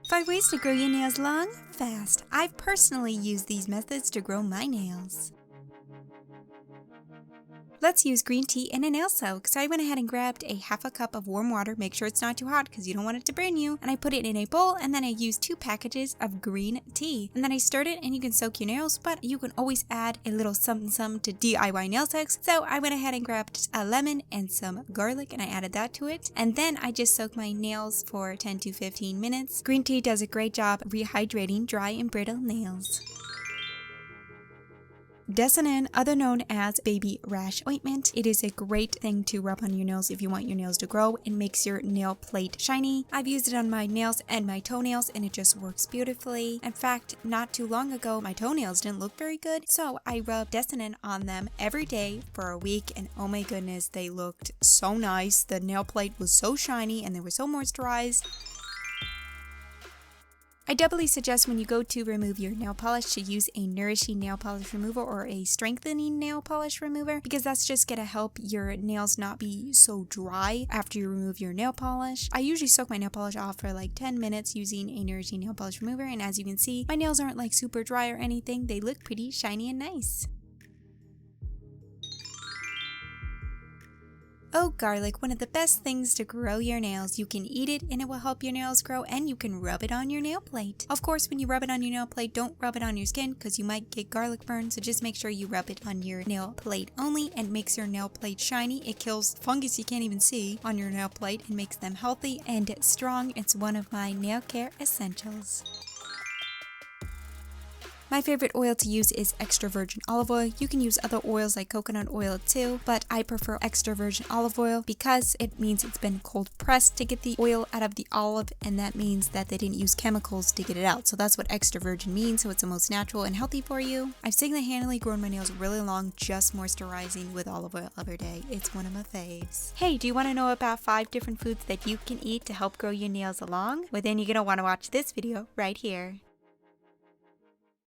5 ways to grow your nails long, fast. I've personally used these methods to grow my nails. Let's use green tea and a nail soak. So I went ahead and grabbed a half a cup of warm water. Make sure it's not too hot because you don't want it to burn you. And I put it in a bowl, and then I used 2 packages of green tea. And then I stirred it, and you can soak your nails, but you can always add a little something to DIY nail techs. So I went ahead and grabbed a lemon and some garlic, and I added that to it. And then I just soaked my nails for 10 to 15 minutes. Green tea does a great job rehydrating dry and brittle nails. Desitin, other known as baby rash ointment. It is a great thing to rub on your nails if you want your nails to grow. It makes your nail plate shiny. I've used it on my nails and my toenails, and it just works beautifully. In fact, not too long ago, my toenails didn't look very good, so I rubbed Desitin on them every day for a week, and oh my goodness, they looked so nice. The nail plate was so shiny and they were so moisturized. I doubly suggest when you go to remove your nail polish to use a nourishing nail polish remover or a strengthening nail polish remover, because that's just going to help your nails not be so dry after you remove your nail polish. I usually soak my nail polish off for like 10 minutes using a nourishing nail polish remover, and as you can see, my nails aren't like super dry or anything. They look pretty shiny and nice. Oh, garlic, one of the best things to grow your nails. You can eat it and it will help your nails grow, and you can rub it on your nail plate. Of course, when you rub it on your nail plate, don't rub it on your skin because you might get garlic burn, so just make sure you rub it on your nail plate only, and makes your nail plate shiny. It kills fungus you can't even see on your nail plate and makes them healthy and strong. It's one of my nail care essentials. My favorite oil to use is extra virgin olive oil. You can use other oils like coconut oil too, but I prefer extra virgin olive oil because it means it's been cold pressed to get the oil out of the olive, and that means that they didn't use chemicals to get it out. So that's what extra virgin means, so it's the most natural and healthy for you. I've single-handedly grown my nails really long just moisturizing with olive oil every day. It's one of my faves. Hey, do you want to know about 5 different foods that you can eat to help grow your nails along? Well, then you're going to want to watch this video right here.